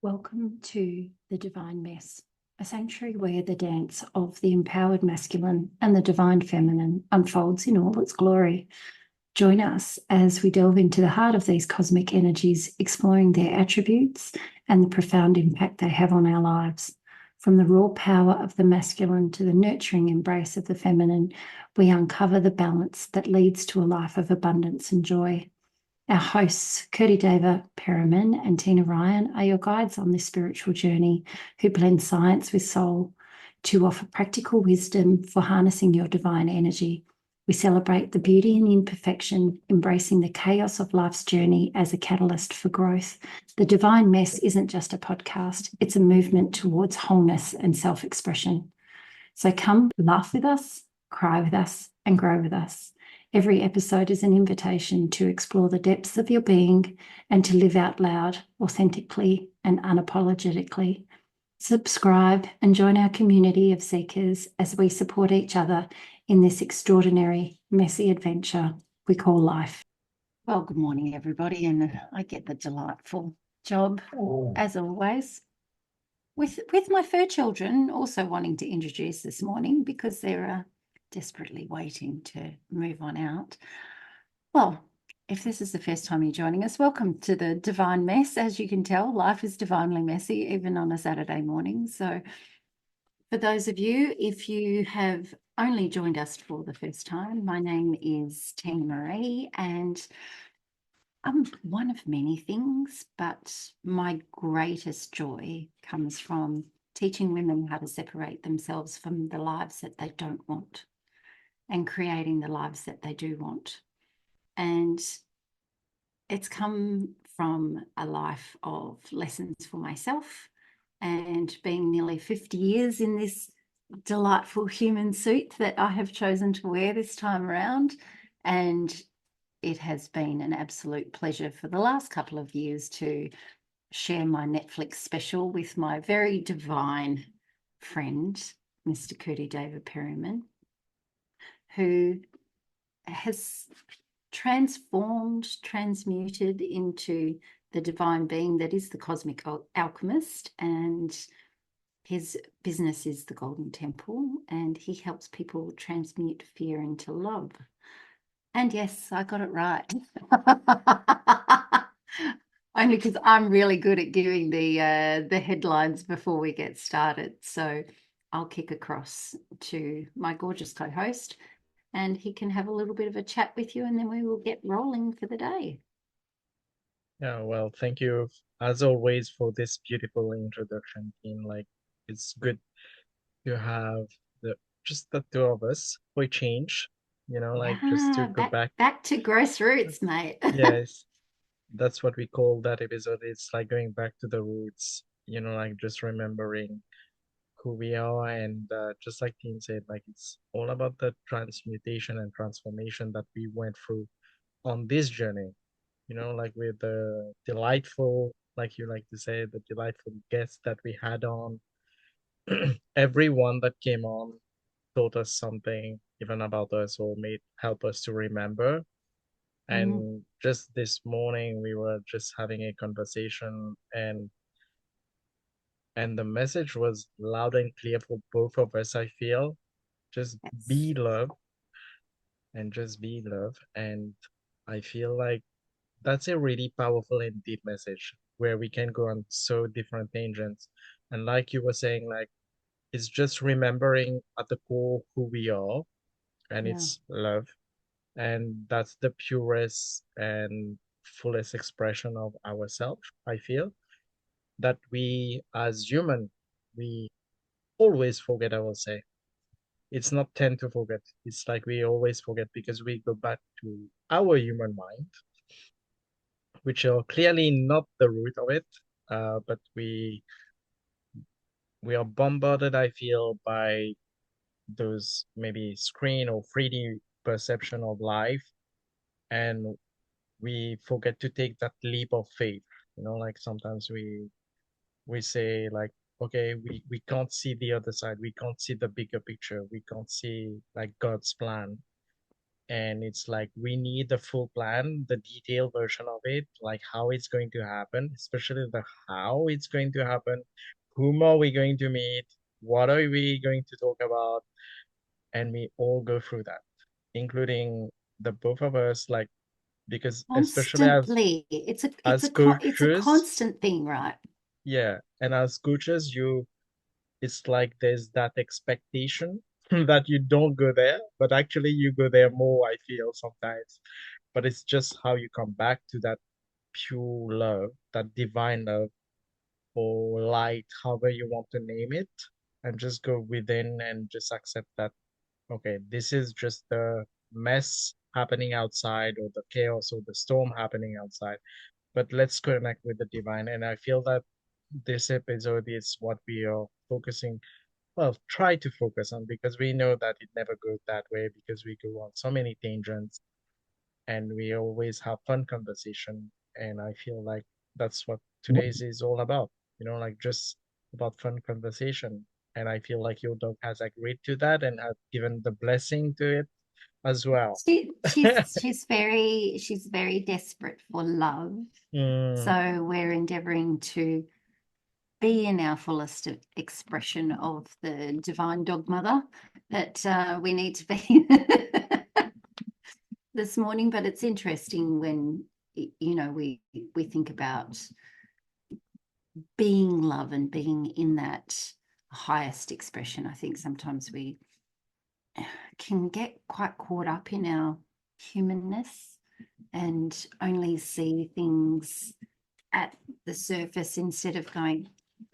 Welcome to the Divine Mess, a sanctuary where the dance of the empowered masculine and the divine feminine unfolds in all its glory. Join us as we delve into the heart of these cosmic energies, exploring their attributes and the profound impact they have on our lives. From the raw power of the masculine to the nurturing embrace of the feminine, we uncover the balance that leads to a life of abundance and joy. Our hosts, Curdy Deva Perriman and Tina Ryan, are your guides on this spiritual journey who blend science with soul to offer practical wisdom for harnessing your divine energy. We celebrate the beauty and imperfection, embracing the chaos of life's journey as a catalyst for growth. The Divine Mess isn't just a podcast, it's a movement towards wholeness and self-expression. So come laugh with us, cry with us, and grow with us. Every episode is an invitation to explore the depths of your being and to live out loud, authentically, and unapologetically. Subscribe and join our community of seekers as we support each other in this extraordinary, messy adventure we call life. Well, good morning, everybody, and I get the delightful job, as always, with my fur children also wanting to introduce this morning because they're desperately waiting to move on out. Well, if this is the first time you're joining us, welcome to the Divine Mess. As you can tell, life is divinely messy, even on a Saturday morning. So for those of you, if you have only joined us for the first time, my name is Tina Marie, and I'm one of many things, but my greatest joy comes from teaching women how to separate themselves from the lives that they don't want and creating the lives that they do want. And it's come from a life of lessons for myself and being nearly 50 years in this delightful human suit that I have chosen to wear this time around. And it has been an absolute pleasure for the last couple of years to share my Netflix special with my very divine friend, Mr. Curdy David Perryman, who has transmuted into the divine being that is the cosmic alchemist, and his business is the Golden Temple, and he helps people transmute fear into love. And yes, I got it right. Only because I'm really good at giving the headlines before we get started. So I'll kick across to my gorgeous co-host, and he can have a little bit of a chat with you, and then we will get rolling for the day. Yeah, well, thank you as always for this beautiful introduction, team. Like, it's good to have the just the two of us for a change, like just to Yeah, go back. back to gross roots, mate. Yes, that's what we call that episode. It's like going back to the roots, like just remembering who we are. And just like Dean said, like it's all about the transmutation and transformation that we went through on this journey, like with the delightful, like you like to say, the delightful guests that we had on. Everyone that came on taught us something, even about us, or made help us to remember. Mm, And just this morning, we were just having a conversation, and the message was loud and clear for both of us. I feel just yes. be love and just be love. And I feel like that's a really powerful and deep message where we can go on so different tangents. And like you were saying, like it's just remembering at the core who we are, and Yeah. it's love. And that's the purest and fullest expression of ourselves, I feel. That we as human, we always forget, I will say. It's not tend to forget. It's like we always forget because we go back to our human mind, which are clearly not the root of it. But we are bombarded, I feel, by those maybe screen or 3D perception of life, and we forget to take that leap of faith. Like sometimes we say like, okay, we can't see the other side, we can't see the bigger picture, we can't see like God's plan. And it's like we need the full plan, the detailed version of it, like how it's going to happen, especially the how it's going to happen, whom are we going to meet, what are we going to talk about, and we all go through that, including the both of us, like because especially Constantly. as It's a coaches, constant thing, right? yeah, and as coaches, you it's like there's that expectation that you don't go there, but actually you go there more, I feel sometimes. But it's just how you come back to that pure love, that divine love or light, however you want to name it, and just go within and just accept that, okay, this is just the mess happening outside or the chaos or the storm happening outside, but let's connect with the divine. And I feel that this episode is what we are focusing, well, try to focus on, because we know that it never goes that way because we go on so many tangents and we always have fun conversation. And I feel like that's what today's is all about, like just about fun conversation. And I feel like your dog has agreed to that and has given the blessing to it as well. She's very desperate for love. Mm, So we're endeavoring to be in our fullest expression of the divine dog mother that we need to be this morning. But it's interesting when we think about being love and being in that highest expression. I think sometimes we can get quite caught up in our humanness and only see things at the surface instead of going,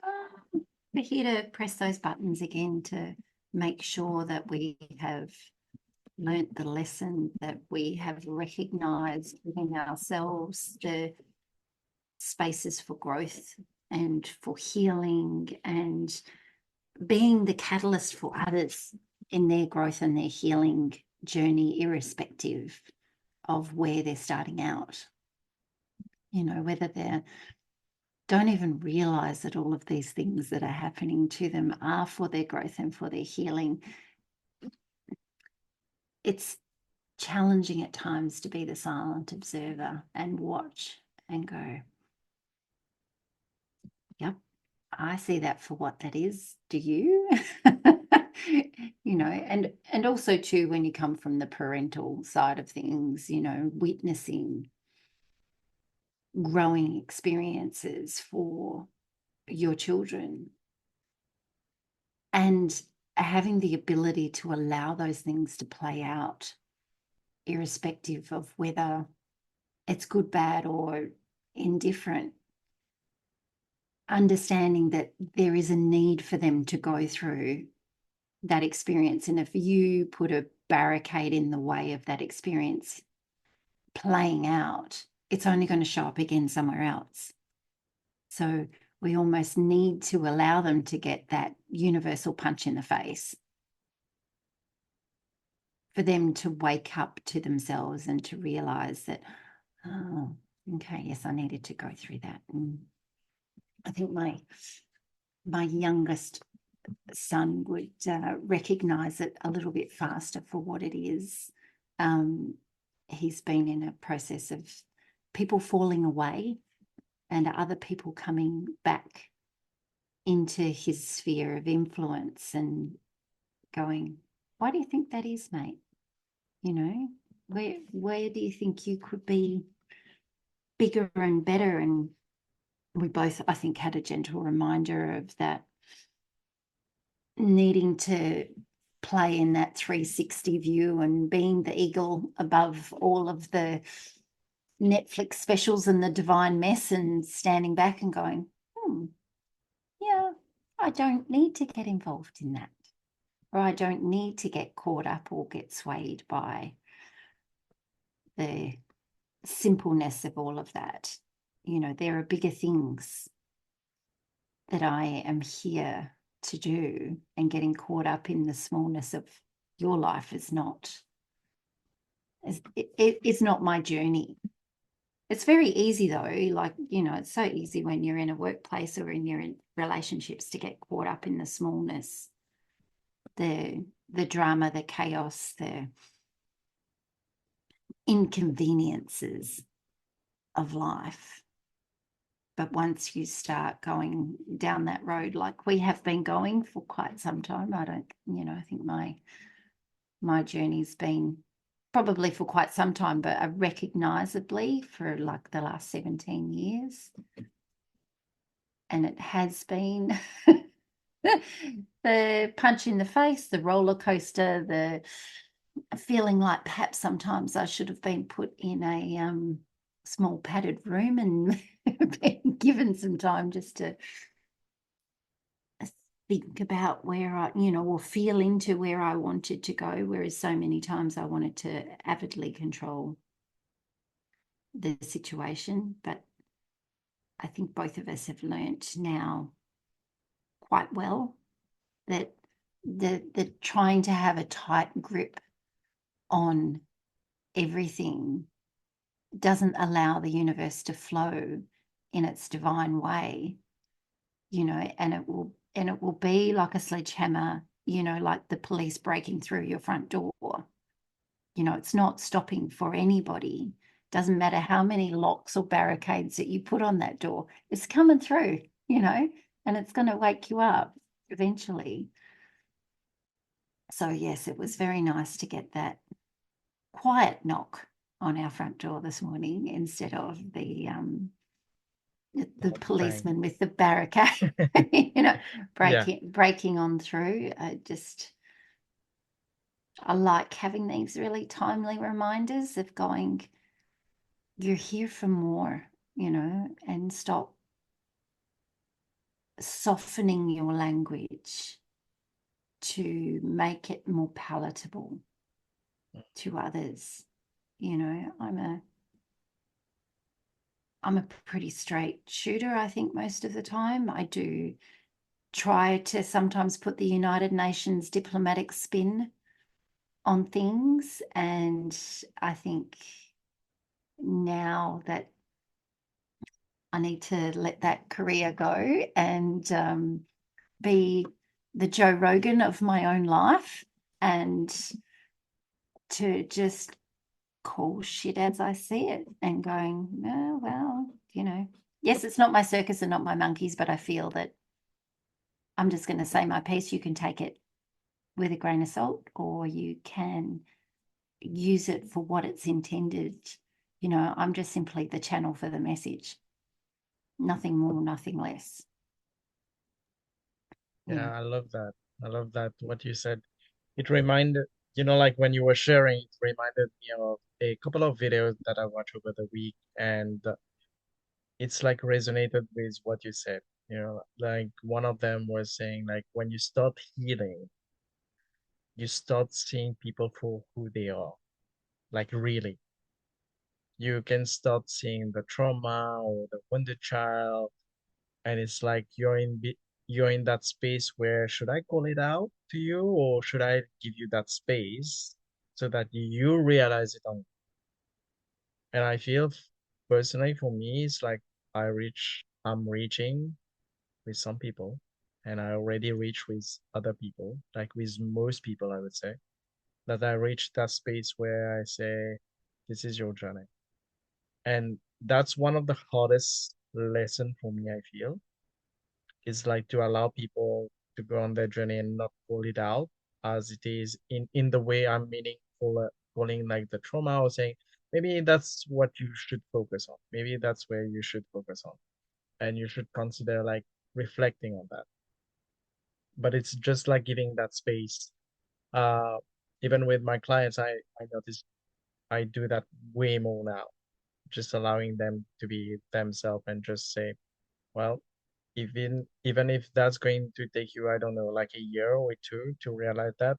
oh, we're here to press those buttons again to make sure that we have learnt the lesson, that we have recognized within ourselves the spaces for growth and for healing and being the catalyst for others in their growth and their healing journey, irrespective of where they're starting out. Whether they don't even realize that all of these things that are happening to them are for their growth and for their healing. It's challenging at times to be the silent observer and watch and go, yep, I see that for what that is. Do you? And also too, when you come from the parental side of things, witnessing growing experiences for your children and having the ability to allow those things to play out, irrespective of whether it's good, bad, or indifferent, understanding that there is a need for them to go through that experience. And if you put a barricade in the way of that experience playing out, it's only going to show up again somewhere else. So we almost need to allow them to get that universal punch in the face for them to wake up to themselves and to realize that, oh, okay, yes, I needed to go through that. And I think my youngest son would recognize it a little bit faster for what it is. He's been in a process of people falling away and other people coming back into his sphere of influence and going, why do you think that is, mate? Where do you think you could be bigger and better? And we both, I think, had a gentle reminder of that needing to play in that 360 view and being the eagle above all of the Netflix specials and the divine mess, and standing back and going, yeah, I don't need to get involved in that, or I don't need to get caught up or get swayed by the simpleness of all of that. There are bigger things that I am here to do, and getting caught up in the smallness of your life is not it's not my journey. It's very easy though, like, it's so easy when you're in a workplace or in your relationships to get caught up in the smallness, the drama, the chaos, inconveniences of life. But once you start going down that road, like we have been going for quite some time, I don't, I think my journey's been probably for quite some time, but recognizably for like the last 17 years. And it has been the punch in the face, the roller coaster, the feeling like perhaps sometimes I should have been put in a small padded room and been given some time just to think about where I, or feel into where I wanted to go, whereas so many times I wanted to avidly control the situation. But I think both of us have learnt now quite well that the trying to have a tight grip on everything doesn't allow the universe to flow in its divine way, and it will be like a sledgehammer, like the police breaking through your front door. It's not stopping for anybody. Doesn't matter how many locks or barricades that you put on that door, it's coming through, and it's going to wake you up eventually. So yes, it was very nice to get that quiet knock on our front door this morning instead of the Bang. policeman with the barricade, Yeah. breaking on through. I like having these really timely reminders of going, you're here for more, and stop softening your language to make it more palatable to others. I'm a pretty straight shooter, I think, most of the time. I do try to sometimes put the United Nations diplomatic spin on things. And I think now that I need to let that career go and be the Joe Rogan of my own life and to just call shit as I see it and going, oh, well, yes, it's not my circus and not my monkeys, but I feel that I'm just going to say my piece. You can take it with a grain of salt or you can use it for what it's intended. I'm just simply the channel for the message. Nothing more, nothing less. Yeah. Yeah, I love that. I love that what you said. It reminded, like when you were sharing, it reminded me of a couple of videos that I watched over the week, and it's like resonated with what you said. Like one of them was saying, like, when you start healing, you start seeing people for who they are. Like, really, you can start seeing the trauma or the wounded child, and it's like you're in that space where should I call it out to you or should I give you that space so that you realize it on. And I feel personally for me, it's like I'm reaching with some people, and I already reach with other people, like with most people, I would say, that I reach that space where I say, this is your journey. And that's one of the hardest lesson for me, I feel, is like to allow people to go on their journey and not call it out as it is in the way I'm meaning calling like the trauma or saying maybe that's what you should focus on. Maybe that's where you should focus on. And you should consider like reflecting on that. But it's just like giving that space. Uh, Even with my clients, I notice I do that way more now, just allowing them to be themselves and just say, well, even if that's going to take you, I don't know, like a year or two to realize that,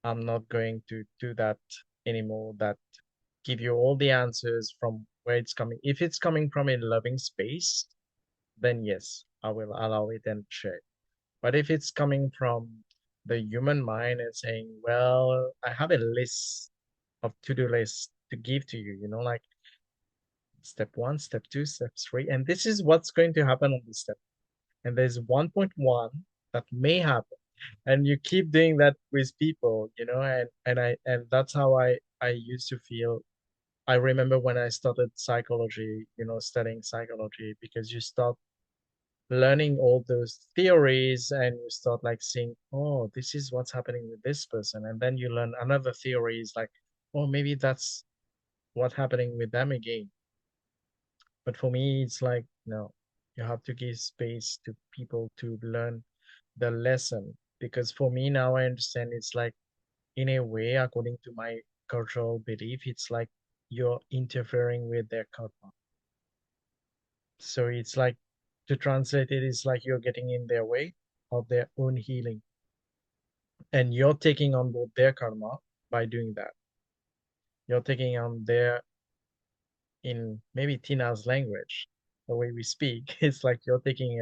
I'm not going to do that anymore. That give you all the answers from where it's coming. If it's coming from a loving space, then yes, I will allow it and share it. But if it's coming from the human mind and saying, well, I have a list of to-do lists to give to you, like step one, step two, step three, and this is what's going to happen on this step. And there's 1.1 that may happen. And you keep doing that with people, and that's how I I used to feel, I remember when I started psychology, studying psychology, because you start learning all those theories and you start like seeing, oh, this is what's happening with this person. And then you learn another theory is like, oh, maybe that's what's happening with them again. But for me, it's like, no, you have to give space to people to learn the lesson. Because for me now, I understand it's like, in a way, according to my cultural belief, it's like you're interfering with their karma. So it's like, to translate it, it's like you're getting in their way of their own healing. And you're taking on board their karma by doing that. You're taking on their, in maybe Tina's language, the way we speak, it's like you're taking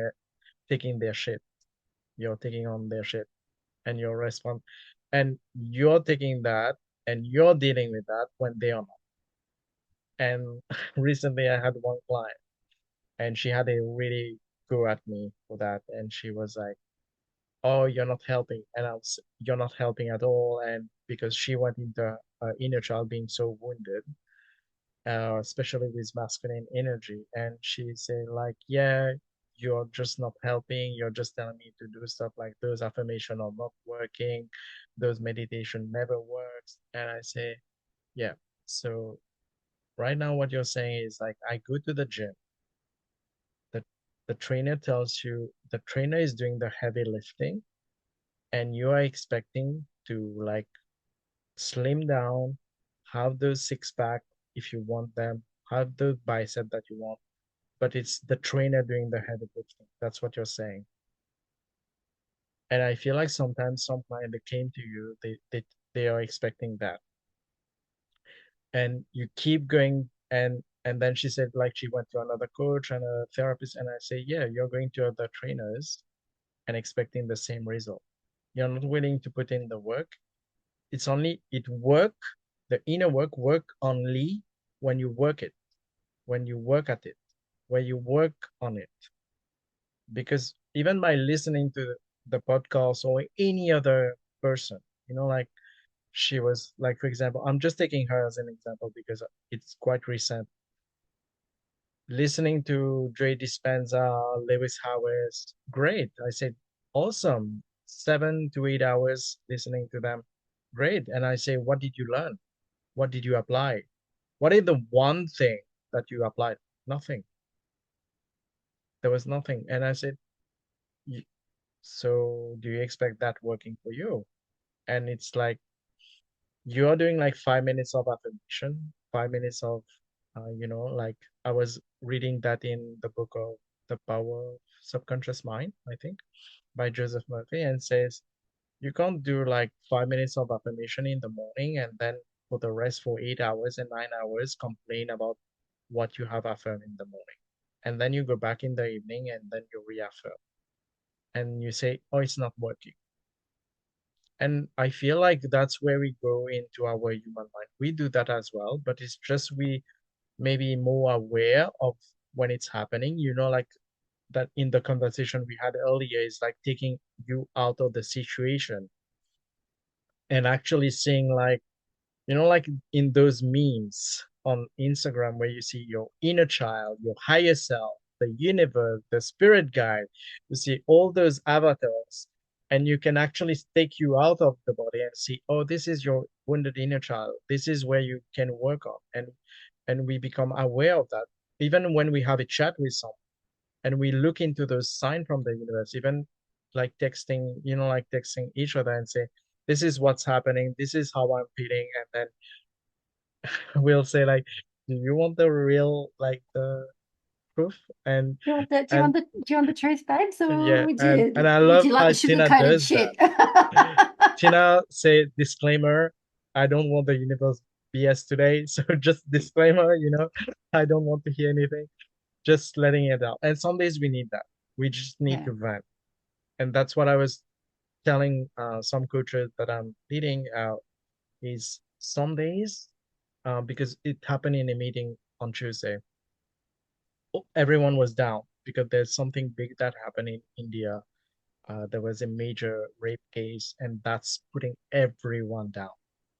their shit. You're taking on their shit and you're and you're taking that and you're dealing with that when they are not. And recently I had one client and she had a really go at me for that. And she was like, oh, you're not helping. And you're not helping at all. And because she went into her inner child being so wounded, especially with masculine energy. And she said, like, yeah, you're just not helping. You're just telling me to do stuff like those affirmation are not working. Those meditation never works. And I say, yeah. So right now, what you're saying is like, I go to the gym. The, the trainer tells you, the trainer is doing the heavy lifting and you are expecting to like slim down, have those six pack if you want them, have the bicep that you want, but it's the trainer doing the heavy lifting. That's what you're saying. And I feel like sometimes some client that came to you, they are expecting that. And you keep going and then she said like she went to another coach and a therapist, and I say, yeah, you're going to other trainers and expecting the same result. You're not willing to put in the work. It's only it work, the inner work only when you work it, when you work at it, when you work on it. Because even by listening to the podcast or any other person, like she was like, for example, I'm just taking her as an example because it's quite recent. Listening to Dre Dispenza, Lewis Howes, great. I said, awesome. 7 to 8 hours listening to them. Great. And I say, what did you learn? What did you apply? What is the one thing that you applied? Nothing. There was nothing. And I said, so do you expect that working for you? And it's like you're doing like 5 minutes of affirmation, 5 minutes of, like I was reading that in the book of The Power of Subconscious Mind, I think, by Joseph Murphy, and says you can't do like 5 minutes of affirmation in the morning and then for the rest for 8 hours and 9 hours complain about what you have affirmed in the morning. And then you go back in the evening and then you reaffirm and you say, oh, it's not working. And I feel like that's where we go into our human mind. We do that as well, but it's just we may be more aware of when it's happening, like that in the conversation we had earlier is like taking you out of the situation and actually seeing like, like in those memes on Instagram where you see your inner child, your higher self, the universe, the spirit guide, you see all those avatars, and you can actually take you out of the body and see, oh, this is your wounded inner child. This is where you can work on. And we become aware of that. Even when we have a chat with someone and we look into those signs from the universe, even like texting, like texting each other and say, this is what's happening, this is how I'm feeling, and then we'll say like, do you want the real like the proof? And Do you want and do you want the truth, babes, or yeah, and I would love you like how the Tina sugar-coated does that. shit? Tina say disclaimer, I don't want the universe BS today. So just disclaimer, I don't want to hear anything. Just letting it out. And some days we need that. We just need Yeah. to vent. And that's what I was telling some coaches that I'm leading is some days, because it happened in a meeting on Tuesday. Everyone was down because there's something big that happened in India. There was a major rape case, and that's putting everyone down.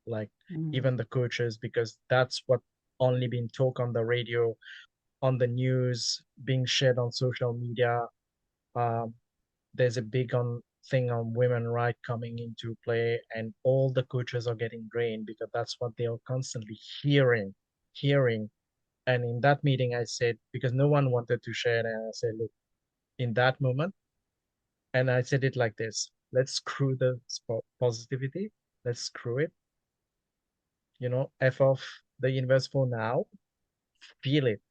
like Mm. even the coaches, because that's what only been talked on the radio, on the news, being shared on social media. Um, there's a big on thing on women right coming into play, and all the coaches are getting drained because that's what they are constantly hearing. And in that meeting, I said, because no one wanted to share, and I said, look, in that moment, and I said it like this: let's screw the positivity, let's screw it, F off the universe for now, feel it.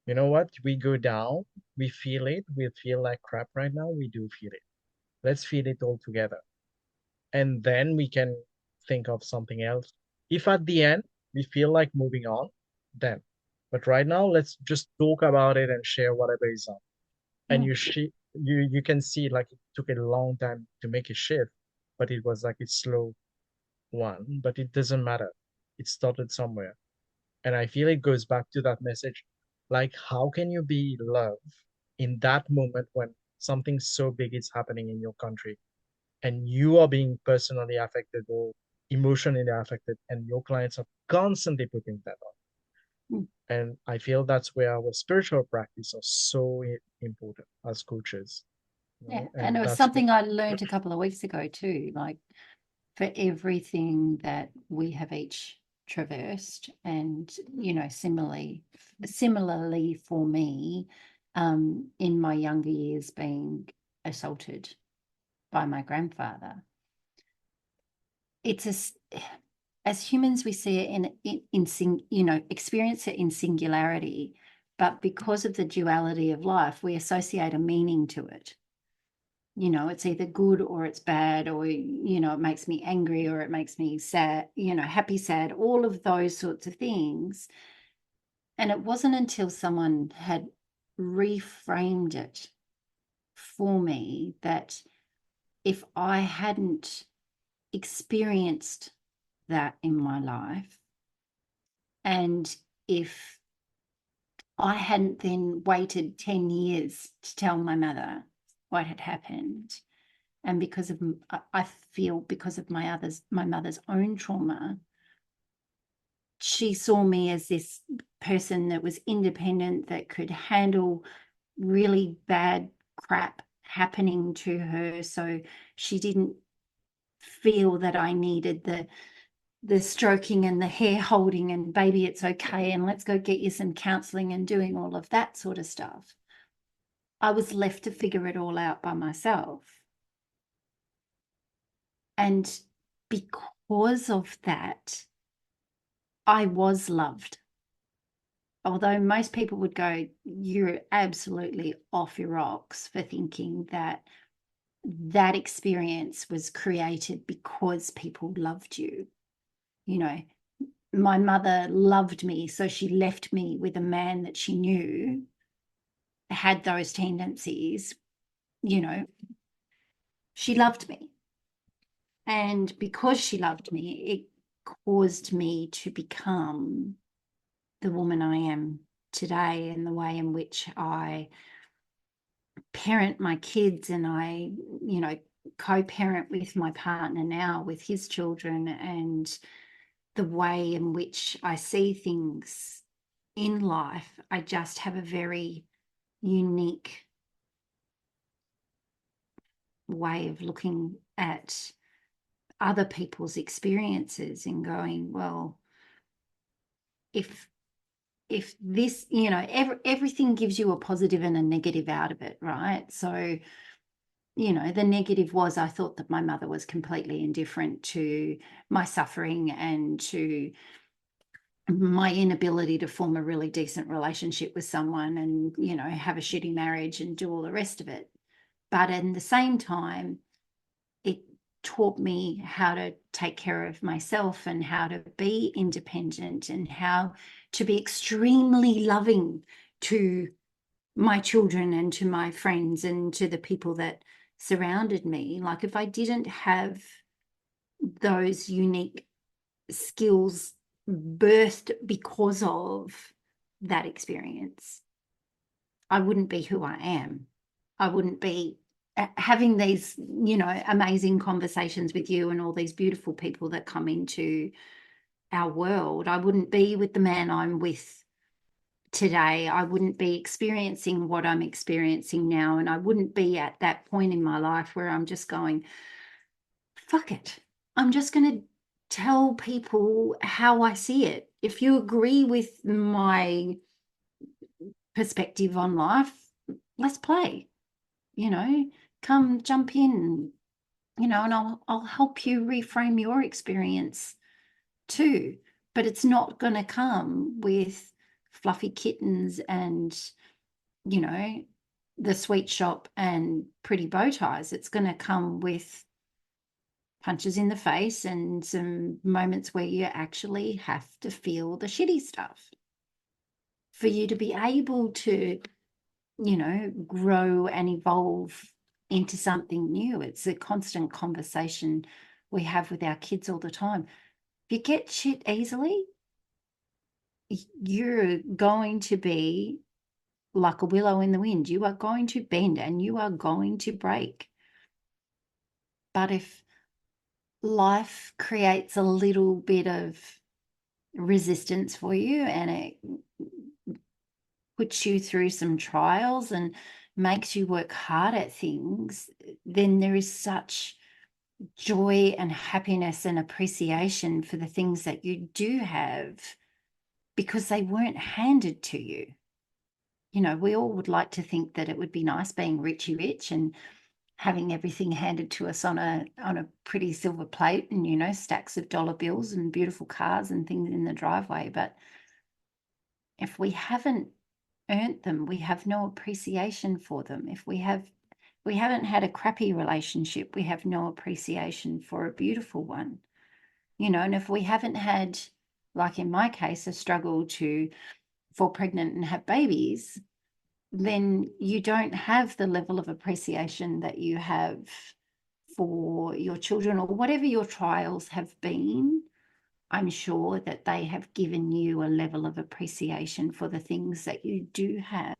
You know what? We go down, we feel it, we feel like crap right now, we do feel it. Let's feel it all together. And then we can think of something else. If at the end we feel like moving on, then. But right now, let's just talk about it and share whatever is on. And Mm. you can see like it took a long time to make a shift, but it was like a slow one. But it doesn't matter. It started somewhere. And I feel it goes back to that message. Like, how can you be love in that moment when something so big is happening in your country and you are being personally affected or emotionally affected, and your clients are constantly putting that on. Mm. And I feel that's where our spiritual practice are so important as coaches, Yeah. And and it was that's what. something I learned a couple of weeks ago too. Like, for everything that we have each traversed, and similarly for me, in my younger years being assaulted by my grandfather, it's as humans we see it experience it in singularity, but because of the duality of life we associate a meaning to it. It's either good or it's bad, or it makes me angry or it makes me sad, happy, sad, all of those sorts of things. And it wasn't until someone had reframed it for me that if I hadn't experienced that in my life, and if I hadn't then waited 10 years to tell my mother what had happened, and because of, I feel, because of my mother's own trauma, she saw me as this person that was independent, that could handle really bad crap happening to her. So she didn't feel that I needed the stroking and the hair holding and baby, it's okay, and let's go get you some counseling and doing all of that sort of stuff. I was left to figure it all out by myself. And because of that, I was loved. Although most people would go, you're absolutely off your rocks for thinking that that experience was created because people loved you. You know, my mother loved me, so she left me with a man that she knew had those tendencies. You know, she loved me. And because she loved me, it caused me to become the woman I am today, and the way in which I parent my kids, and I, co-parent with my partner now with his children, and the way in which I see things in life. I just have a very unique way of looking at other people's experiences and going, well, if this, everything gives you a positive and a negative out of it, right? So, the negative was I thought that my mother was completely indifferent to my suffering and to my inability to form a really decent relationship with someone, and, have a shitty marriage and do all the rest of it. But at the same time, it taught me how to take care of myself and how to be independent and how to be extremely loving to my children and to my friends and to the people that surrounded me. Like, if I didn't have those unique skills birthed because of that experience, I wouldn't be who I am. I wouldn't be having these, amazing conversations with you and all these beautiful people that come into our world, I wouldn't be with the man I'm with today. I wouldn't be experiencing what I'm experiencing now. And I wouldn't be at that point in my life where I'm just going, fuck it. I'm just going to tell people how I see it. If you agree with my perspective on life, let's play, come jump in, and I'll help you reframe your experience too. But it's not going to come with fluffy kittens and, the sweet shop and pretty bow ties. It's going to come with punches in the face and some moments where you actually have to feel the shitty stuff for you to be able to, grow and evolve into something new. It's a constant conversation we have with our kids all the time. If you get shit easily, you're going to be like a willow in the wind. You are going to bend and you are going to break. But if life creates a little bit of resistance for you and it puts you through some trials and makes you work hard at things, then there is such joy and happiness and appreciation for the things that you do have because they weren't handed to you. We all would like to think that it would be nice being richy rich and having everything handed to us on a pretty silver plate and, stacks of dollar bills and beautiful cars and things in the driveway. But if we haven't earned them, we have no appreciation for them. If we haven't had a crappy relationship, we have no appreciation for a beautiful one. And if we haven't had, like in my case, a struggle to fall pregnant and have babies, then you don't have the level of appreciation that you have for your children or whatever your trials have been. I'm sure that they have given you a level of appreciation for the things that you do have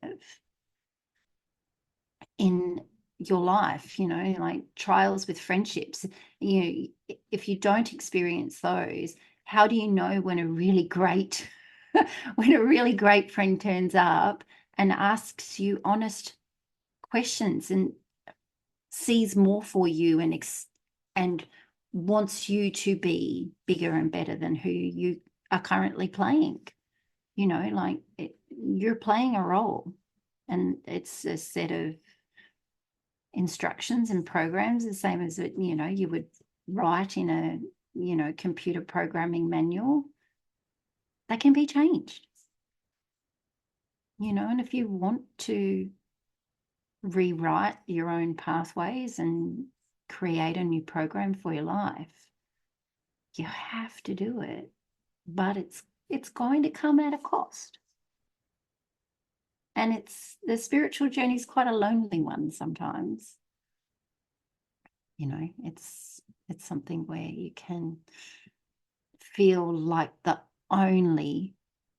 in your life, like trials with friendships. If you don't experience those, how do you know when a really great when a really great friend turns up and asks you honest questions and sees more for you and wants you to be bigger and better than who you are currently playing? You're playing a role and it's a set of instructions and programs, the same as you would write in a computer programming manual. They can be changed, and if you want to rewrite your own pathways and create a new program for your life, you have to do it. But it's going to come at a cost. And the spiritual journey is quite a lonely one sometimes. It's something where you can feel like the only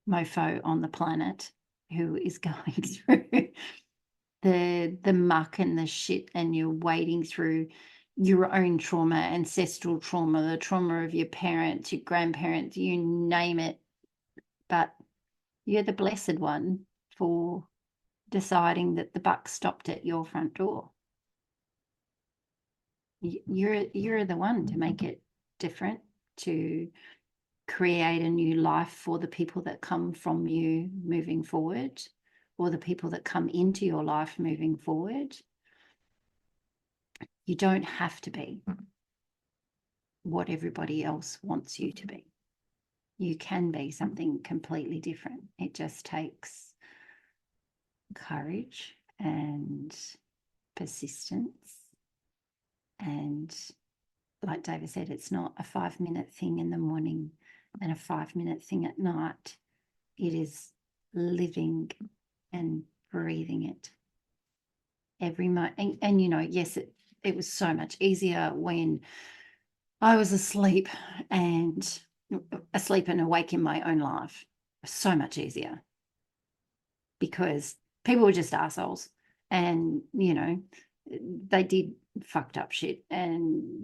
mofo on the planet who is going through the muck and the shit, and you're wading through your own trauma, ancestral trauma, the trauma of your parents, your grandparents, you name it. But you're the blessed one for deciding that the buck stopped at your front door. You're the one to make it different, to create a new life for the people that come from you moving forward, or the people that come into your life moving forward. You don't have to be what everybody else wants you to be. You can be something completely different. It just takes courage and persistence. And like David said, it's not a 5-minute thing in the morning and a 5-minute thing at night. It is living and breathing it every moment. And yes, it was so much easier when I was asleep and awake in my own life. So much easier because people were just assholes. And, they did fucked up shit, and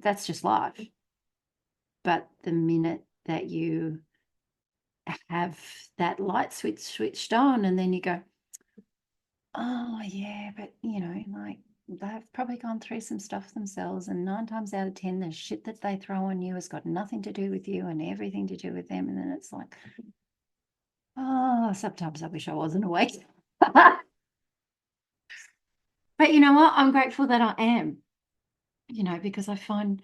that's just life. But the minute that you have that light switch switched on, and then you go, oh yeah, but like they've probably gone through some stuff themselves, and 9 times out of 10, the shit that they throw on you has got nothing to do with you and everything to do with them. And then it's like, oh, sometimes I wish I wasn't awake. But you know what? I'm grateful that I am, because I find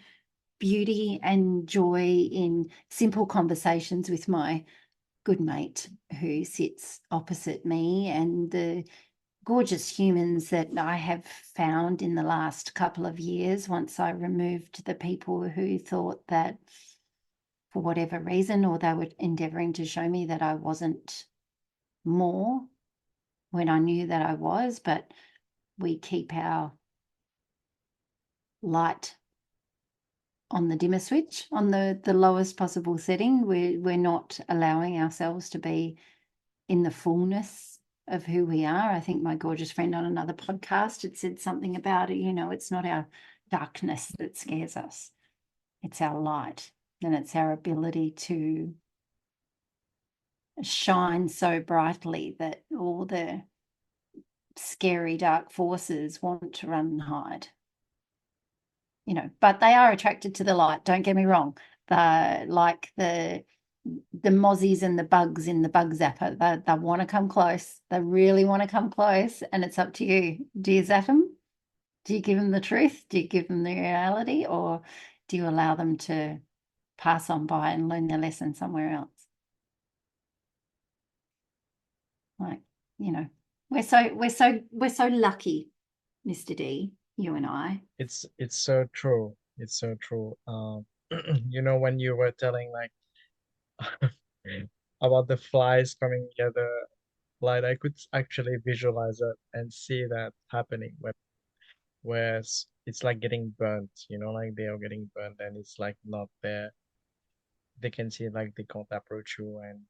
beauty and joy in simple conversations with my good mate who sits opposite me, and the gorgeous humans that I have found in the last couple of years once I removed the people who thought that for whatever reason, or they were endeavoring to show me that I wasn't more when I knew that I was. But we keep our light on the dimmer switch on the lowest possible setting. We're not allowing ourselves to be in the fullness of who we are. I think my gorgeous friend on another podcast had said something about it. It's not our darkness that scares us, it's our light, and it's our ability to shine so brightly that all the scary dark forces want to run and hide. But they are attracted to the light, don't get me wrong. Like the mozzies and the bugs in the bug zapper, they want to come close. They really want to come close, and it's up to you. Do you zap them? Do you give them the truth? Do you give them the reality? Or do you allow them to pass on by and learn their lesson somewhere else? Like, you know, we're so lucky, Mr. D, you and I. It's so true. It's so true. When you were telling like about the flies coming together, like I could actually visualize it and see that happening where it's like getting burnt, like they are getting burnt and it's like not there. They can see like they can't approach you, and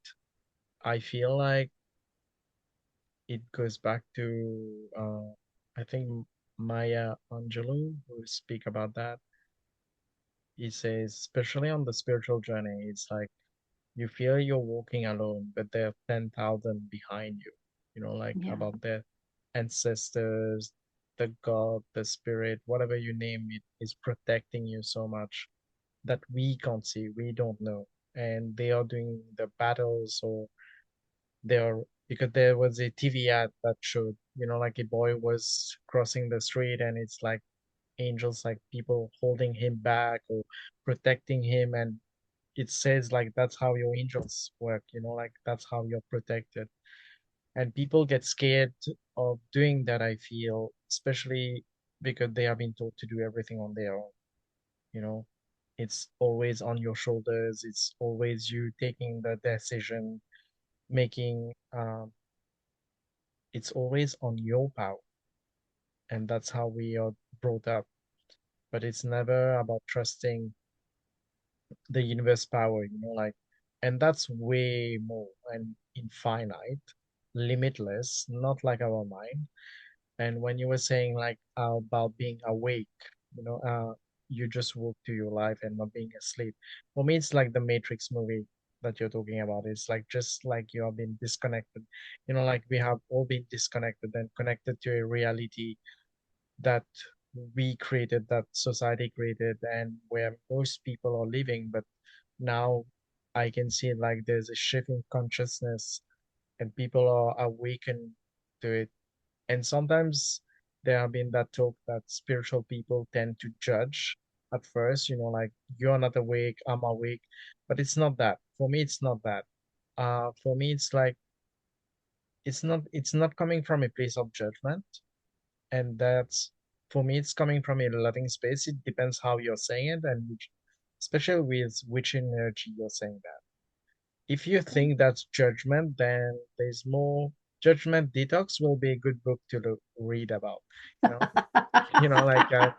I feel like it goes back to I think Maya Angelou who speak about that. He says, especially on the spiritual journey, it's like you feel you're walking alone, but there are 10,000 behind you, like Yeah. about their ancestors, the God, the spirit, whatever you name it, is protecting you so much that we can't see, we don't know. And they are doing the battles, or they are, because there was a TV ad that showed, like a boy was crossing the street and it's like angels, like people holding him back or protecting him. And it says like that's how your angels work, like that's how you're protected. And people get scared of doing that, I feel, especially because they have been taught to do everything on their own, you know. It's always on your shoulders, it's always you taking the decision making, it's always on your power. And that's how we are brought up. But it's never about trusting the universe power, like, and that's way more and infinite, limitless, not like our mind. And when you were saying like about being awake, you just woke to your life and not being asleep. For me, it's like the Matrix movie that you're talking about. It's like just like you have been disconnected, like we have all been disconnected and connected to a reality that we created, that society created, and where most people are living. But now I can see like there's a shift in consciousness and people are awakened to it. And sometimes there have been that talk that spiritual people tend to judge at first, like you're not awake, I'm awake. But it's not that. For me, it's not that. For me, it's like it's not coming from a place of judgment. And that's, for me, it's coming from a loving space. It depends how you're saying it and especially with which energy you're saying that. If you think that's judgment, then there's more. Judgment Detox will be a good book to read about. You know, like the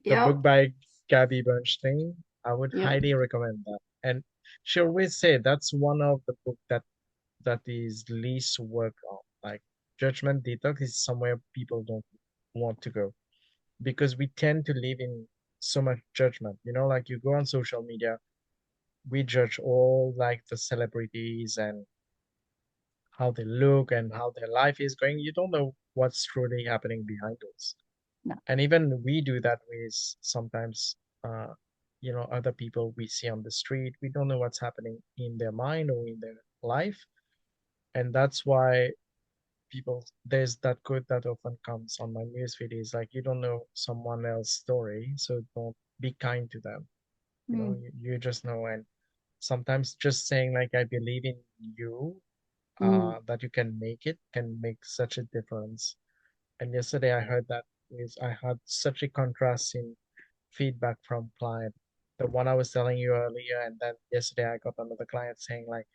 book Yep. by Gabby Bernstein. I would Yep. highly recommend that. And she always say that's one of the book that is least worked on. Like Judgment Detox is somewhere people don't. want to go because we tend to live in so much judgment. Like you go on social media, we judge all like the celebrities and how they look and how their life is going. You don't know what's truly happening behind those. No. And even we do that with sometimes, other people we see on the street. We don't know what's happening in their mind or in their life. And that's why there's that quote that often comes on my newsfeed is like, you don't know someone else's story, so don't be kind to them. Mm, You just know. And sometimes just saying like, I believe in you, mm, that you can make it can make such a difference. And yesterday I heard that is I had such a contrast in feedback from client. The one I was telling you earlier, and then yesterday I got another client saying like,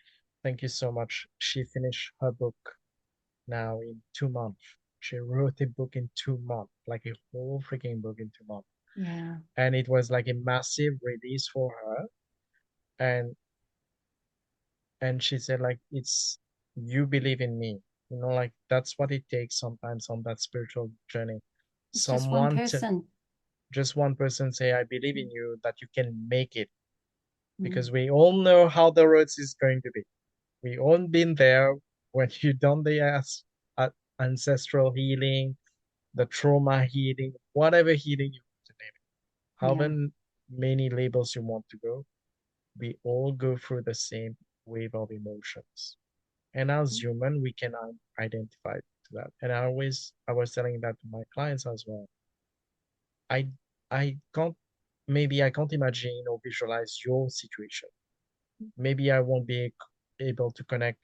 thank you so much. She finished her book now in 2 months. She wrote a book in 2 months, like a whole freaking book in 2 months. yeah. And it was like a massive release for her. And she said like, it's you believe in me. Like that's what it takes sometimes on that spiritual journey. It's just one Someone to person. just one person say, I believe in Mm, you that you can make it. mm, Because we all know how the roads is going to be. We all been there when you done the ancestral healing, the trauma healing, whatever healing you want to name it, yeah. however many labels you want to go, we all go through the same wave of emotions. And as human, we can identify to that. And I was telling that to my clients as well. I, I can't, maybe I can't imagine or visualize your situation. Maybe I won't be able to connect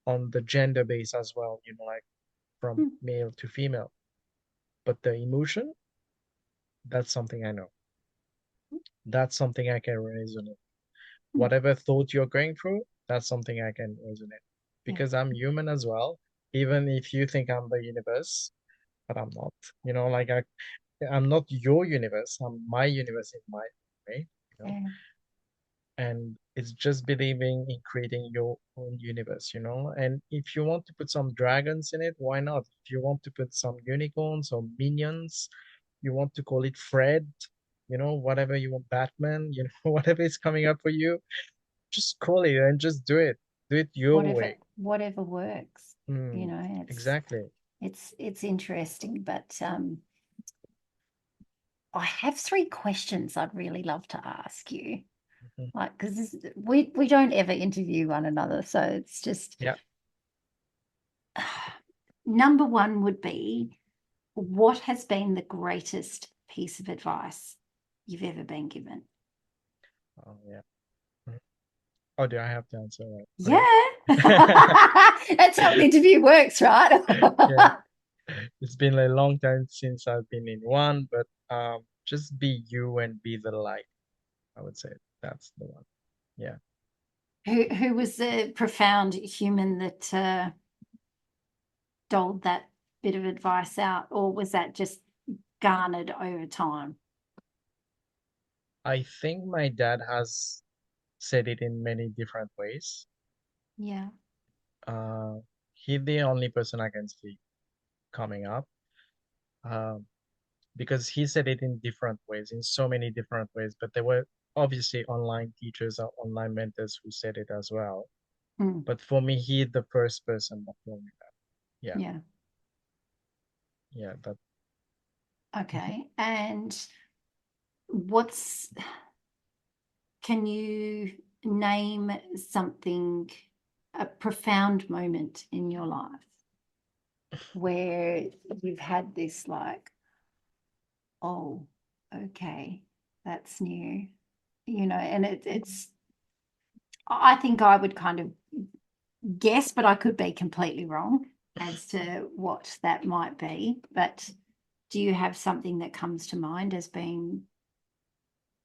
on the gender base as well, like from Mm, male to female. But the emotion, that's something I know. That's something I can resonate. mm, Whatever thought you're going through, that's something I can resonate. yeah. Because I'm human as well. Even if you think I'm the universe, but I'm not. Like I'm not your universe. I'm my universe in my way. You know, Yeah. and it's just believing in creating your own universe. And if you want to put some dragons in it, why not? If you want to put some unicorns or minions, you want to call it Fred, whatever you want, Batman, whatever is coming up for you, just call it and just do it. Do it your way. Whatever works. You Mm, know, exactly. it's interesting, but I have three questions I'd really love to ask you. Mhm. Like, because we don't ever interview one another, so it's just Yeah. number one would be, what has been the greatest piece of advice you've ever been given? Oh, yeah. Mhm. Oh, do I have to answer that? Yeah. Okay. That's how an interview works, right? Yeah. It's been a long time since I've been in one, but just be you and be the light. I would say that's the one. Yeah. Who was the profound human that doled that bit of advice out, or was that just garnered over time? I think my dad has said it in many different ways. Yeah. Uh, he's the only person I can see coming up. Um, because he said it in different ways, in so many different ways, but there were obviously online teachers or online mentors who said it as well. Mm, But for me, he's the first person that told me that. Yeah, yeah. yeah, that. Mhm. Okay. And what's, can you name something, a profound moment in your life where you've had this, like, oh, okay, that's new, and I think I would kind of guess, but I could be completely wrong as to what that might be. But do you have something that comes to mind as being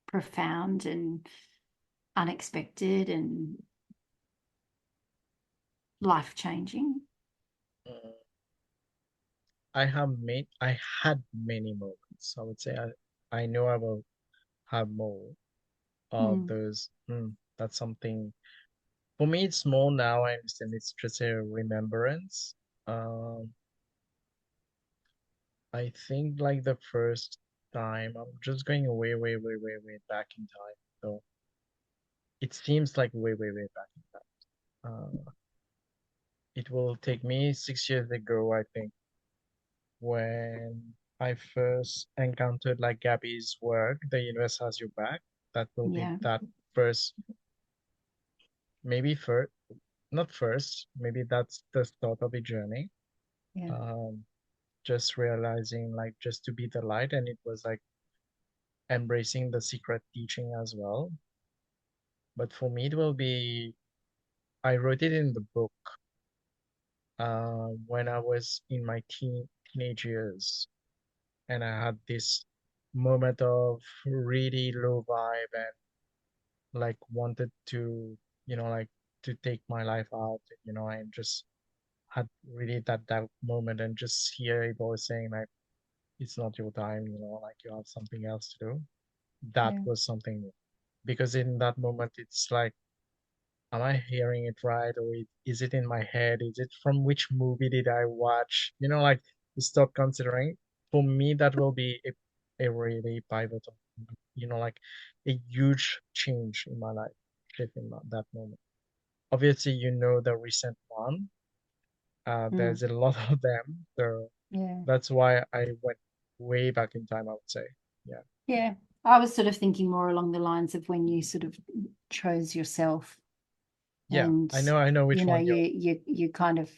profound and unexpected and life changing? Mm, I had many moments. I would say I know I will have more of Mm, those. That's something for me. It's more now. I understand it's just a remembrance. Um, I think like the first time, I'm just going way, way, way, way, way back in time. So it seems like way, way, way back in time. It will take me 6 years ago, I think, when I first encountered like Gabby's work, The Universe Has Your Back. That will be Yeah, that first, maybe first, not first, maybe that's the start of a journey. yeah, Um, just realizing like just to be the light, and it was like embracing the secret teaching as well. But for me, it will be, I wrote it in the book when I was in my teenage years, and I had this moment of really low vibe and like wanted to, like to take my life out, and just had really that moment and just hear it all saying like it's not your time, like you have something else to do. That yeah, was something new. Because in that moment it's like, am I hearing it right, or is it in my head? Is it from which movie did I watch? Like you start considering. For me, that will be a really pivotal, like a huge change in my life, shift in that moment. Obviously, the recent one. mm, There's a lot of them, so yeah, that's why I went way back in time, I would say. Yeah. yeah. I was sort of thinking more along the lines of when you sort of chose yourself Yeah, and I know which one you kind of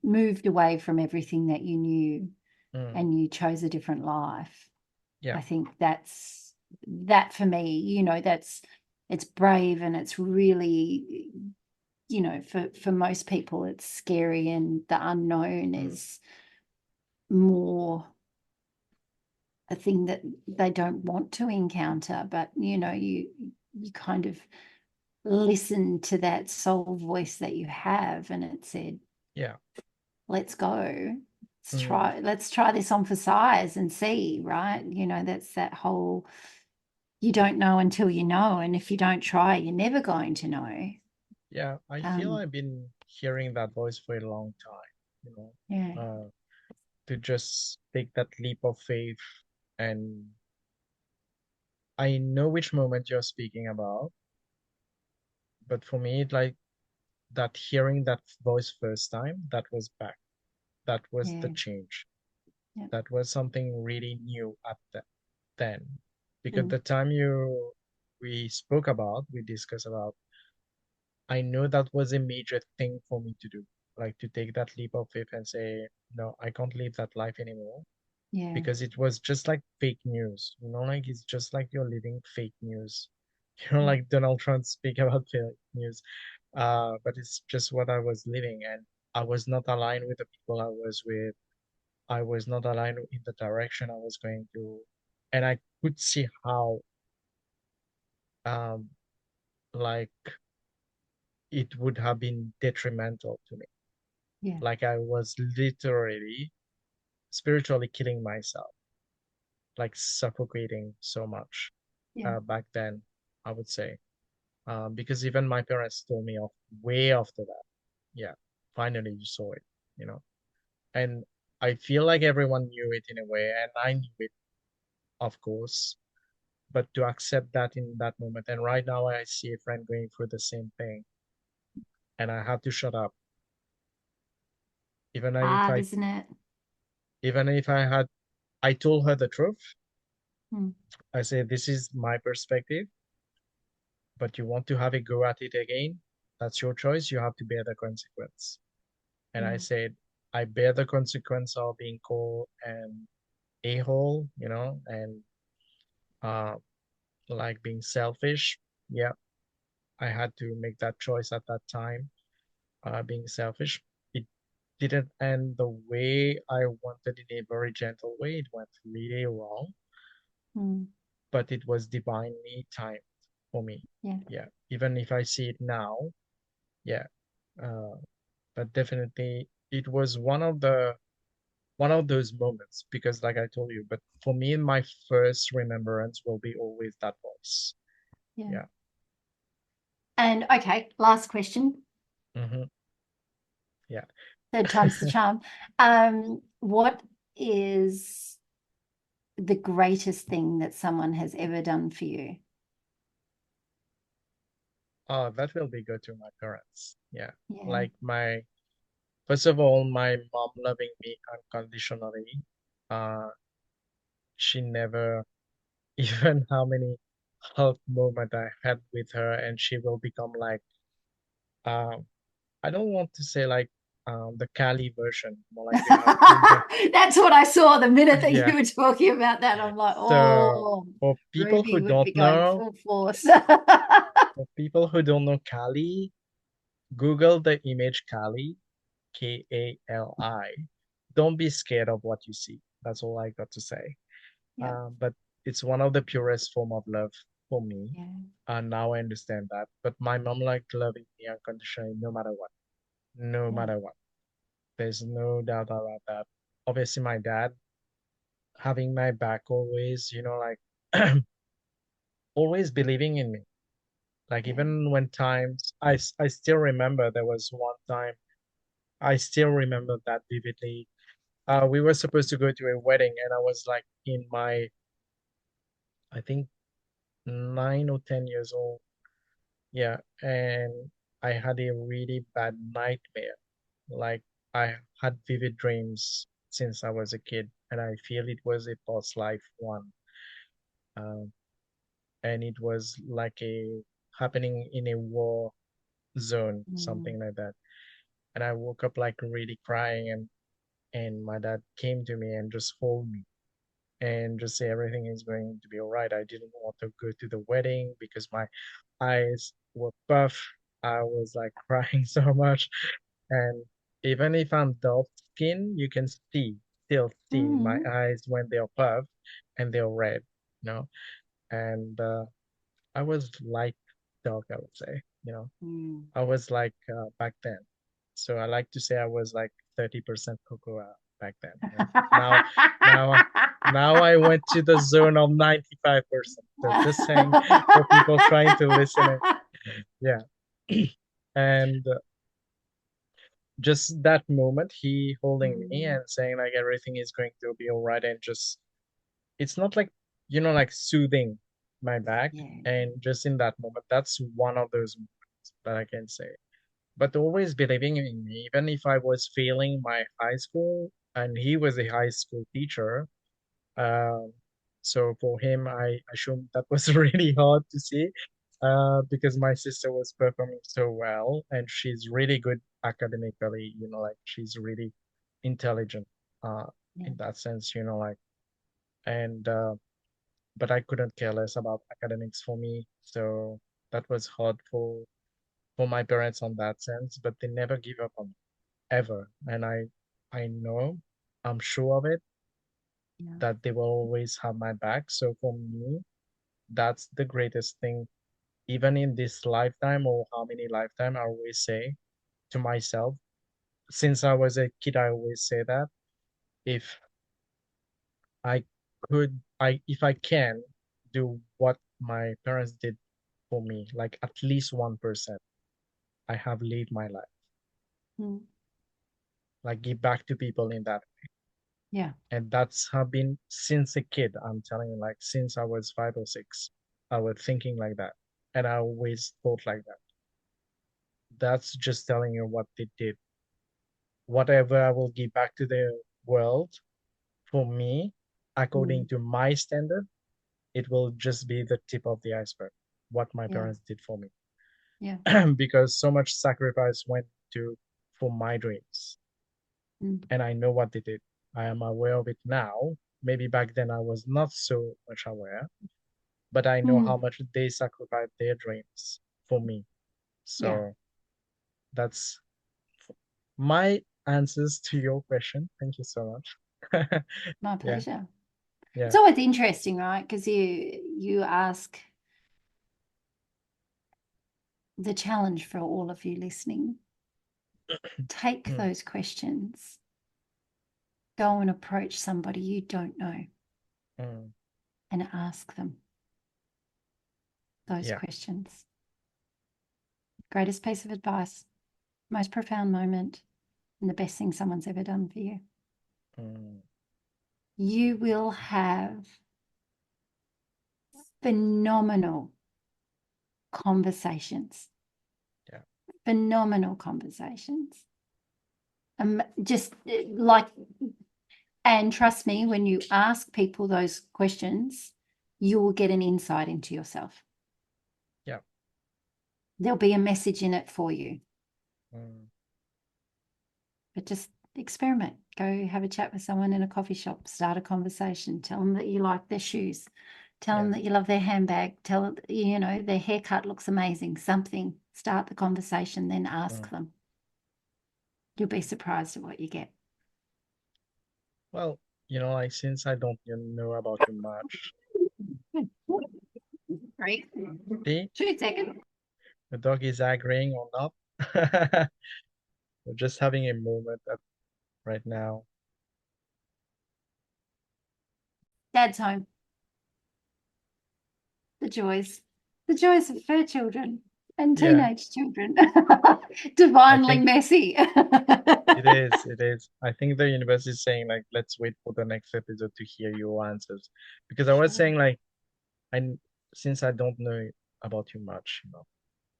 moved away from everything that you knew Mm, and you chose a different life. yeah, I think that for me, that's it's brave and it's really, for most people it's scary and the unknown mm, is more a thing that they don't want to encounter, but you kind of listen to that soul voice that you have and it said, yeah, let's go. let's mm, try let's try this on for size and see, right? That's that whole, you don't know until you know, and if you don't try you're never going to know. yeah. I feel um I've been hearing that voice for a long time, you know, yeah, to just take that leap of faith. And I know which moment you're speaking about, but for me, like that hearing that voice first time, that was back. That was the yeah, change. yeah, That was something really new at then. Because mm, the time we discussed about, I know that was a major thing for me to do, like to take that leap of faith and say, no, I can't live that life anymore. yeah, Because it was just like fake news, like it's just like you're living fake news. yeah, Like Donald Trump speak about fake news. But it's just what I was living, and I was not aligned with the people I was with. I was not aligned in the direction I was going to, and I could see how um like it would have been detrimental to me. yeah, Like I was literally spiritually killing myself, like suffocating so much yeah, back then, I would say. Because even my parents told me off way after that. Yeah, finally you saw it, you know. And I feel like everyone knew it in a way, and I knew it, of course. But to accept that in that moment, and right now I see a friend going through the same thing, and I have to shut up, even if hard, I, isn't it? even if I had, I told her the truth. Mm, I said, this is my perspective, but you want to have a go at it again? That's your choice. You have to bear the consequence. And I yeah, said, I bear the consequence of being called an a-hole, and uh, like being selfish. Yeah, I had to make that choice at that time, being selfish. It didn't end the way I wanted in a very gentle way. It went really wrong, mm, but it was divinely timed for me. yeah, Yeah, even if I see it now, yeah. Uh, but definitely it was one of those moments, because like I told you, but for me my first remembrance will be always that voice. yeah. Yeah. And okay, last question. Hmm. Yeah. Third time's the charm. What is the greatest thing that someone has ever done for you? Oh, that will be good to my parents. Yeah. Yeah. Like first of all, my mom loving me unconditionally. Uh, she never, even how many hug moment I had with her, and she will become like, um, I don't want to say like the Cali version, more like you have the That's what I saw the minute that yeah. you were talking about that. I'm like, So oh, for people who Ruby would be don't going know, full force. for people who don't know Cali, Google the image Kali, Kali. Don't be scared of what you see. That's all I got to say. Yeah, But it's one of the purest form of love for me. yeah, And now I understand that. But my mom liked loving me unconditionally no matter what. No yeah, matter what. There's no doubt about that. Obviously, my dad having my back always, like always believing in me. Like yeah. even when times I still remember there was one time I still remember that vividly. We were supposed to go to a wedding, and I was like in my, I think 9 or 10 years old. Yeah, and I had a really bad nightmare. Like I had vivid dreams since I was a kid, and I feel it was a past life one. Um, and it was like a happening in a war zone, Mm, something like that. And I woke up like really crying, and my dad came to me and just hold me and just say everything is going to be all right. I didn't want to go to the wedding because my eyes were puffed. I was like crying so much. And even if I'm dark skin, you can still see my mm, eyes when they're puffed and they're red, you know. And I was light dark, I would say, you know. mm. I was like back then. So I like to say I was like 30% cocoa back then. You know. Now, now I went to the zone of 95%. So just saying for people trying to listen in. Yeah. And just that moment, he holding me Mm, and saying like everything is going to be all right, and just it's not like like soothing my back. yeah, And just in that moment, that's one of those moments that I can say. But always believing in me, even if I was failing my high school, and he was a high school teacher. Um, so for him, I assume that was really hard to see, because my sister was performing so well, and she's really good academically, like she's really intelligent, uh, yeah, in that sense, like, and but I couldn't care less about academics for me, so that was hard for my parents on that sense, but they never give up on me ever. And I know, I'm sure of it, yeah, that they will always have my back. So for me, that's the greatest thing, even in this lifetime or how many lifetime, I always say to myself, since I was a kid, I always say that if I if I can do what my parents did for me, like at least 1%, I have lived my life. mm, Like give back to people in that. yeah, And that's have been since a kid. I'm telling you, like since I was 5 or 6, I was thinking like that. And I always thought like that. That's just telling you what they did. Whatever I will give back to the world, for me, mm, according to my standard, it will just be the tip of the iceberg, what my yeah, parents did for me. yeah, Because so much sacrifice went to for my dreams. mm, And I know what they did. I am aware of it now. Maybe back then I was not so much aware, but I know how mm, much they sacrificed their dreams for me. yeah. So that's my answers to your question. Thank you so much. My Yeah, pleasure. It's yeah. always interesting, right? Because you ask the challenge for all of you listening. Take Mm, those questions, go and approach somebody you don't know mm, and ask them those yeah. questions. Greatest piece of advice, most profound moment, and the best thing someone's ever done for you. Mm. you will have phenomenal conversations. Yeah. Phenomenal conversations. Just like, and trust me, when you ask people those questions, you will get an insight into yourself. Yeah. There'll be a message in it for you. Mm, But just experiment. Go have a chat with someone in a coffee shop, start a conversation, tell them that you like their shoes, tell them yeah. that you love their handbag, tell their haircut looks amazing, something. Start the conversation, then ask Mm. them. You'll be surprised at what you get. Well, like since I don't know about you much, Great. see, 2 seconds. the dog is agreeing or not. We're just having a moment right now. Dad's home. The joys. The joys of fur children and Yeah, teenage children. I Divinely think messy. it is. It is. I think the universe is saying like, let's wait for the next episode to hear your answers. Because I was saying like, I since I don't know about you much,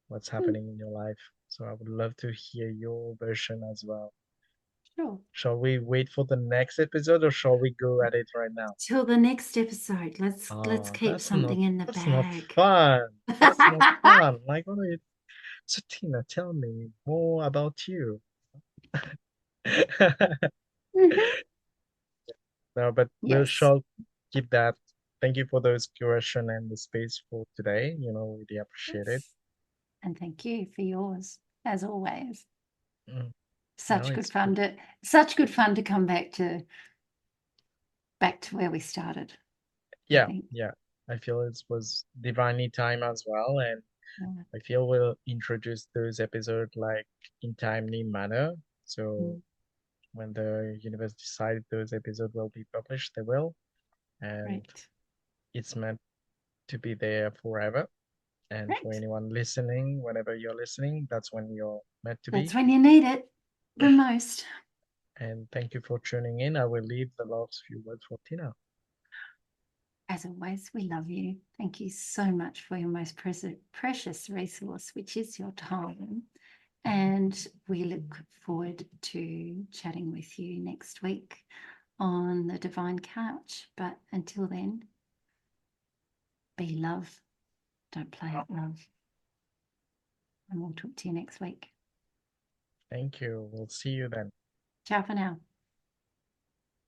what's happening in your life. So I would love to hear your version as well. Sure. Shall we wait for the next episode or shall we go at it right now? Till the next episode. Let's Oh, keep something in the that's not bag. fun. That's not fun. Like, what are you? So Tina, tell me more about you. Mhm. No, but we'll Yes. shall keep that. Thank you for those question and the space for today. Really appreciate it. Yes. And thank you for yours, as always. Mm, Such good it's fun to such good fun to come back to where we started, I yeah, think. yeah. I feel it was divinely time as well, and Yeah. I feel we'll introduce those episodes like in timely manner. So Mm. when the universe decides those episodes will be published, they will, and Great. it's meant to be there forever. And for Great. anyone listening, whenever you're listening, that's when you're meant to That's be. when you need it the most. And thank you for tuning in. I will leave the last few words for Tina. As always, we love you. Thank you so much for your most precious resource, which is your time. And we look forward to chatting with you next week on the Divine Couch. But until then, be love. Don't play at love. And we'll talk to you next week. Thank you. We'll see you then. Ciao for now.